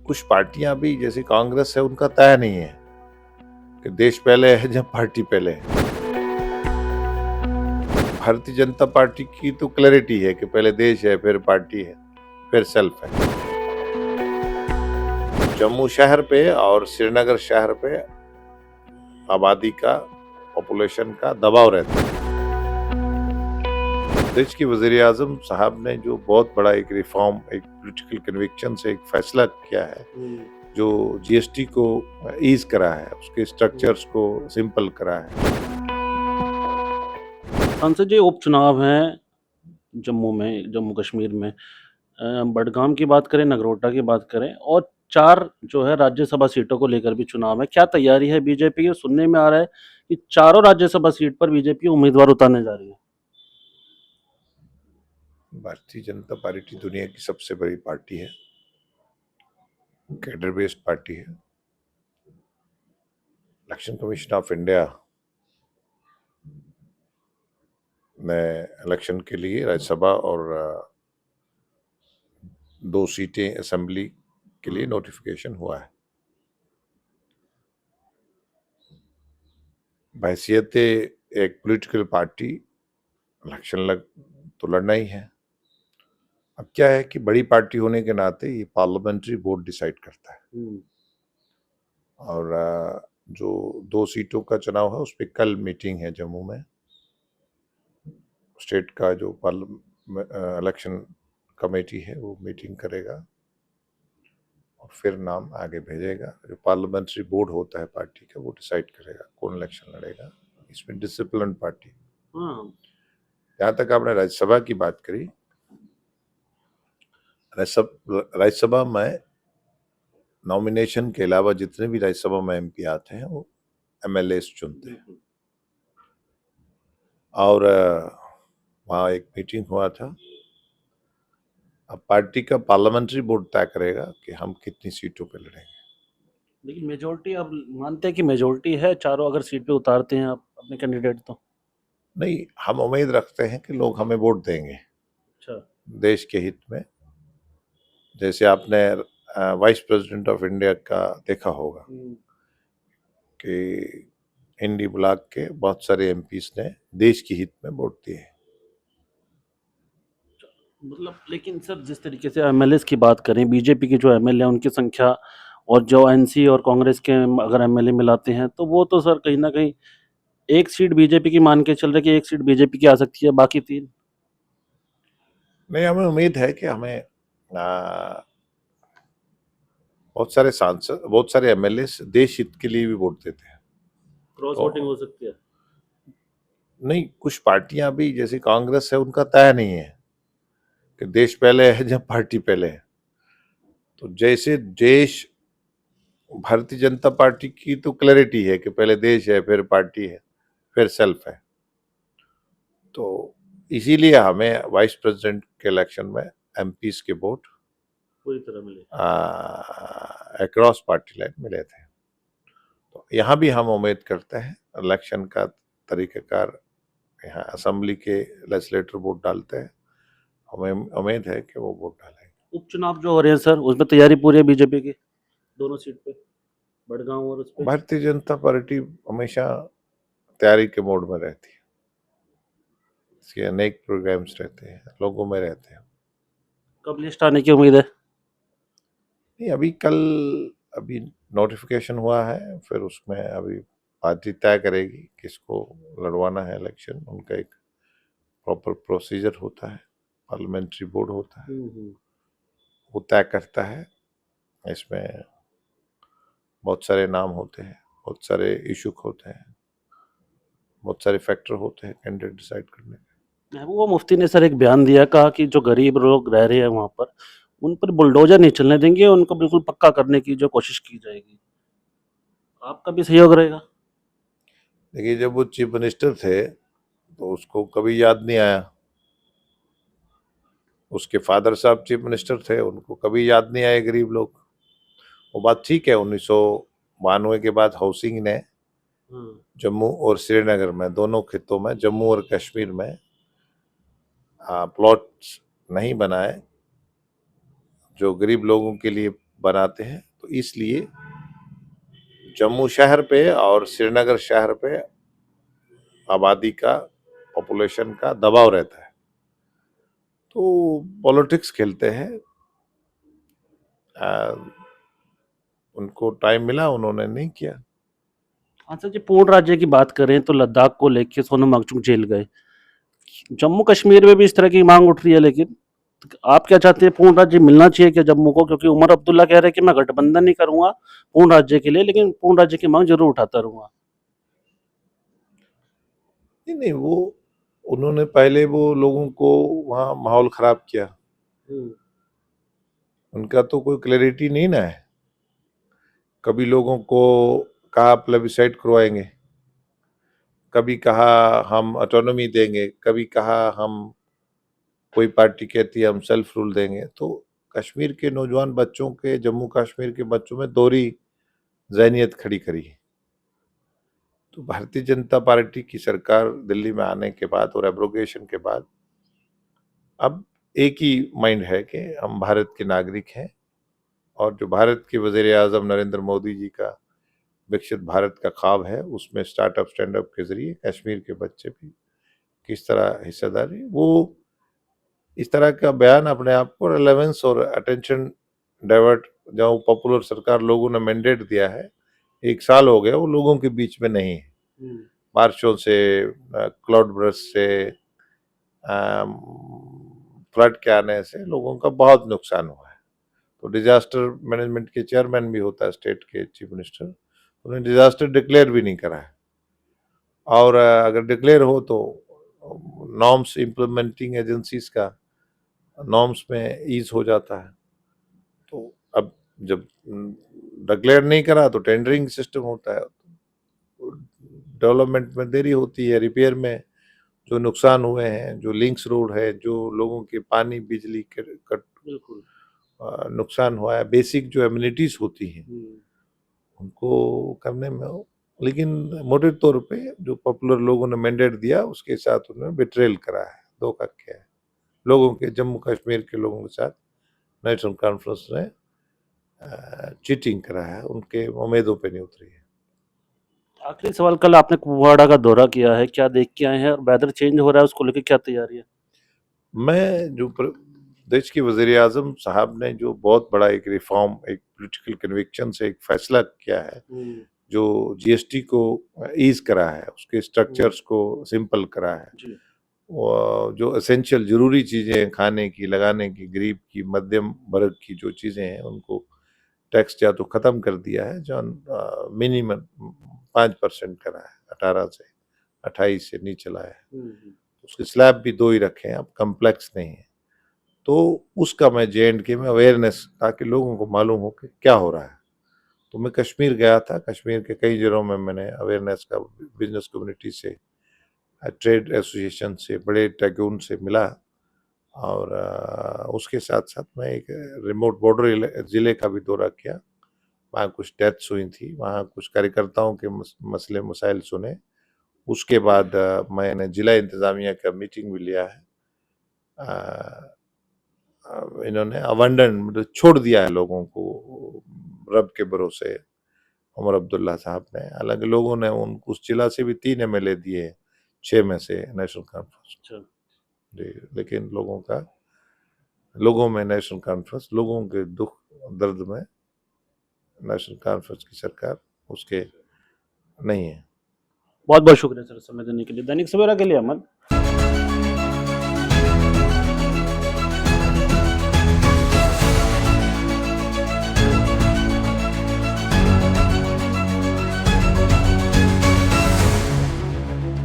कुछ पार्टियां भी जैसे कांग्रेस है उनका तय नहीं है कि देश पहले है जब पार्टी पहले है। भारतीय जनता पार्टी की तो क्लैरिटी है कि पहले देश है, फिर पार्टी है, फिर सेल्फ है। जम्मू शहर पे और श्रीनगर शहर पे आबादी का, पॉपुलेशन का दबाव रहता है। देश के वज़ीर-ए-आज़म साहब ने जो बहुत बड़ा एक रिफॉर्म, एक पॉलिटिकल कन्विक्शन से एक फैसला किया है, जो जीएसटी को ईज करा है, उसके स्ट्रक्चर्स को सिंपल करा है। संसद जी उपचुनाव हैं जम्मू कश्मीर में। बडगाम की बात करें, नगरोटा की बात करें और 4 जो है राज्यसभा सीटों को लेकर भी चुनाव है। क्या तैयारी है बीजेपी की? सुनने में आ रहा है कि चारों राज्यसभा सीट पर बीजेपी उम्मीदवार उतारने जा रही है। भारतीय जनता पार्टी दुनिया की सबसे बड़ी पार्टी है, कैडर बेस्ड पार्टी है। इलेक्शन कमीशन ऑफ इंडिया ने इलेक्शन के लिए राज्यसभा और 2 सीटें असेंबली के लिए नोटिफिकेशन हुआ है। बहैसियत एक पॉलिटिकल पार्टी इलेक्शन तो लड़ना ही है। अब क्या है कि बड़ी पार्टी होने के नाते ये पार्लियामेंट्री बोर्ड डिसाइड करता है और जो 2 सीटों का चुनाव है उस पर कल मीटिंग है जम्मू में। स्टेट का जो इलेक्शन कमेटी है वो मीटिंग करेगा और फिर नाम आगे भेजेगा। जो पार्लियामेंट्री बोर्ड होता है पार्टी का वो डिसाइड करेगा कौन इलेक्शन लड़ेगा। इसमें डिसिप्लिन पार्टी। जहाँ तक आपने राज्यसभा की बात करी, राज्यसभा में नॉमिनेशन के अलावा जितने भी राज्यसभा में एमपी आते हैं वो एमएलए चुनते हैं और वहाँ एक मीटिंग हुआ था। अब पार्टी का पार्लियामेंट्री बोर्ड तय करेगा कि हम कितनी सीटों पे लड़ेंगे। लेकिन मेजोरिटी अब मानते हैं कि मेजोरिटी है, चारों अगर सीट पे उतारते हैं आप अपने कैंडिडेट तो? नहीं, हम उम्मीद रखते हैं कि लोग हमें वोट देंगे। अच्छा। देश के हित में। जैसे आपने वाइस प्रेसिडेंट ऑफ इंडिया का देखा होगा कि इंडी ब्लॉक के बहुत सारे एमपीस ने देश के हित में वोट दिए। मतलब लेकिन सर जिस तरीके से एमएलए की बात करें, बीजेपी के जो एमएलए हैं उनकी संख्या और जो एनसी और कांग्रेस के अगर एमएलए मिलाते हैं तो वो तो सर कहीं ना कहीं एक सीट बीजेपी की मान के चल रहे कि एक सीट बीजेपी की आ सकती है, बाकी 3 नहीं, हमें उम्मीद है कि हमें बहुत सारे सांसद, बहुत सारे एमएलए देश हित के लिए भी वोट देते हैं। क्रॉस वोटिंग हो सकती है। नहीं, कुछ पार्टियां भी जैसे कांग्रेस है उनका तय नहीं है कि देश पहले है जब पार्टी पहले है। तो जैसे देश, भारतीय जनता पार्टी की तो क्लैरिटी है कि पहले देश है, फिर पार्टी है, फिर सेल्फ है। तो इसीलिए हमें वाइस प्रेसिडेंट के इलेक्शन में एमपीस के वोट पूरी तरह मिले अक्रॉस पार्टी लाइन मिले थे। तो यहाँ भी हम उम्मीद करते हैं इलेक्शन का तरीकाकार यहाँ असेंबली के लेजिस्लेटर वोट डालते हैं, हमें उम्मीद है कि वो वोट डालेंगे। उपचुनाव जो हो रहे हैं सर उसमें तैयारी पूरी है बीजेपी की दोनों सीट पे, बड़गांव और उस पे? भारतीय जनता पार्टी हमेशा तैयारी के मोड में रहती है। इसके अनेक प्रोग्राम्स रहते हैं, लोगों में रहते हैं। कब लिस्ट आने की उम्मीद है? नहीं, अभी नोटिफिकेशन हुआ है, फिर उसमें अभी पार्टी तय करेगी किसको लड़वाना है इलेक्शन। उनका एक प्रॉपर प्रोसीजर होता है, पार्लियामेंट्री बोर्ड होता है, वो तय करता है। इसमें बहुत सारे नाम होते हैं, बहुत सारे इशू होते हैं, बहुत सारे फैक्टर होते हैं कैंडिडेट डिसाइड करने के। महबूबा मुफ्ती ने सर एक बयान दिया, कहा कि जो गरीब लोग रह रहे हैं वहाँ पर उन पर बुलडोजर नहीं चलने देंगे, उनको बिल्कुल पक्का करने की जो कोशिश की जाएगी। आपका भी सहयोग रहेगा? देखिए, जब वो चीफ मिनिस्टर थे तो उसको कभी याद नहीं आया। उसके फादर साहब चीफ मिनिस्टर थे, उनको कभी याद नहीं आए गरीब लोग। वो बात ठीक है, 1992 के बाद हाउसिंग ने जम्मू और श्रीनगर में, दोनों खित्तों में, जम्मू और कश्मीर में प्लॉट नहीं बनाए जो गरीब लोगों के लिए बनाते हैं, तो इसलिए जम्मू शहर पे और श्रीनगर शहर पे आबादी का, पॉपुलेशन का दबाव रहता है, तो पॉलिटिक्स खेलते हैं। उनको टाइम मिला, उन्होंने नहीं किया। अच्छा जी, पूर्ण राज्य की बात करें तो लद्दाख को लेके सोनम वांगचुक जेल गए। जम्मू कश्मीर में भी इस तरह की मांग उठ रही है, लेकिन आप क्या चाहते हैं, पूर्ण राज्य मिलना चाहिए क्या जम्मू को? क्योंकि उमर अब्दुल्ला कह रहे हैं कि मैं गठबंधन नहीं करूंगा पूर्ण राज्य के लिए, लेकिन पूर्ण राज्य की मांग जरूर उठाता रहूंगा। नहीं नहीं, वो उन्होंने पहले वो लोगों को वहाँ माहौल खराब किया। उनका तो कोई क्लैरिटी नहीं ना है। कभी लोगों को कहा प्लेबिसाइड करवाएंगे, कभी कहा हम ऑटोनॉमी देंगे, कभी कहा हम, कोई पार्टी कहती है हम सेल्फ रूल देंगे। तो कश्मीर के नौजवान बच्चों के, जम्मू कश्मीर के बच्चों में दोहरी ज़हनियत खड़ी करी है। तो भारतीय जनता पार्टी की सरकार दिल्ली में आने के बाद और एब्रोगेशन के बाद अब एक ही माइंड है कि हम भारत के नागरिक हैं, और जो भारत के वज़ीर आज़म नरेंद्र मोदी जी का विकसित भारत का ख्वाब है, उसमें स्टार्टअप स्टैंडअप के जरिए कश्मीर के बच्चे भी किस तरह हिस्सेदारी, वो इस तरह का बयान अपने आप को रेलेवेंस और अटेंशन डाइवर्ट, जो पॉपुलर सरकार लोगों ने मैंडेट दिया है, 1 साल हो गया, वो लोगों के बीच में नहीं है। बारिशों से, क्लाउड बर्स्ट से, फ्लड के आने से लोगों का बहुत नुकसान हुआ है। तो डिजास्टर मैनेजमेंट के चेयरमैन भी होता है स्टेट के चीफ मिनिस्टर, उन्होंने डिजास्टर डिक्लेयर भी नहीं करा है। और अगर डिक्लेयर हो तो नॉर्म्स, इम्प्लीमेंटिंग एजेंसीज का नॉर्म्स में ईज हो जाता है। तो अब जब डिक्लेयर नहीं करा तो टेंडरिंग सिस्टम होता है, डेवलपमेंट में देरी होती है, रिपेयर में जो नुकसान हुए हैं, जो लिंक्स रोड है, जो लोगों के पानी बिजली के कट बिल्कुल नुकसान हुआ है, बेसिक जो एम्यूनिटीज होती हैं उनको करने में हो। लेकिन मोटे तौर पे जो पॉपुलर लोगों ने मैंडेट दिया उसके साथ उन्होंने बिट्रेल करा है, धोखा किया है लोगों के, जम्मू कश्मीर के लोगों के साथ नेशनल कॉन्फ्रेंस ने चीटिंग करा है, उनके उम्मीदों पे नहीं उतरी है। आखिरी सवाल, कल आपने कुपवाड़ा का दौरा किया है, क्या देख के आए हैं? और वेदर चेंज हो रहा है, उसको लेकर क्या तैयारी है? मैं जो देश के वजीर आजम साहब ने जो बहुत बड़ा एक रिफॉर्म, एक पॉलिटिकल कन्विक्शन से एक फैसला किया है, जो जीएसटी को ईज करा है, उसके स्ट्रक्चर्स को सिंपल करा है, जो एसेंशियल जरूरी चीजें खाने की, लगाने की, गरीब की, मध्यम वर्ग की जो चीजें हैं उनको टैक्स या तो खत्म कर दिया है, जो मिनिमम 5% करा है, 18 से 28 से नीचे लाया है। उसके स्लैब भी 2 ही रखे हैं, अब कम्प्लेक्स नहीं है। तो उसका मैं JNK में अवेयरनेस, ताकि लोगों को मालूम हो कि क्या हो रहा है। तो मैं कश्मीर गया था, कश्मीर के कई जिलों में मैंने अवेयरनेस का, बिजनेस कम्युनिटी से, ट्रेड एसोसिएशन से, बड़े टैगून से मिला, और उसके साथ साथ मैं एक रिमोट बॉर्डर जिले का भी दौरा किया। वहाँ कुछ डेथ्स हुई थी, वहाँ कुछ कार्यकर्ताओं के मसले मसाइल सुने। उसके बाद मैंने जिला इंतजामिया का मीटिंग भी लिया है। इन्होंने अबंडन, मतलब छोड़ दिया है लोगों को रब के भरोसे, उमर अब्दुल्ला साहब ने। हालांकि लोगों ने उस जिला से भी 3 MLA दिए, 6 में से नेशनल कॉन्फ्रेंस जी। लेकिन लोगों में नेशनल कॉन्फ्रेंस, लोगों के दुख दर्द में नेशनल कॉन्फ्रेंस की सरकार उसके नहीं है। बहुत बहुत शुक्रिया सर समय देने के लिए। दैनिक सवेरा के लिए अमन।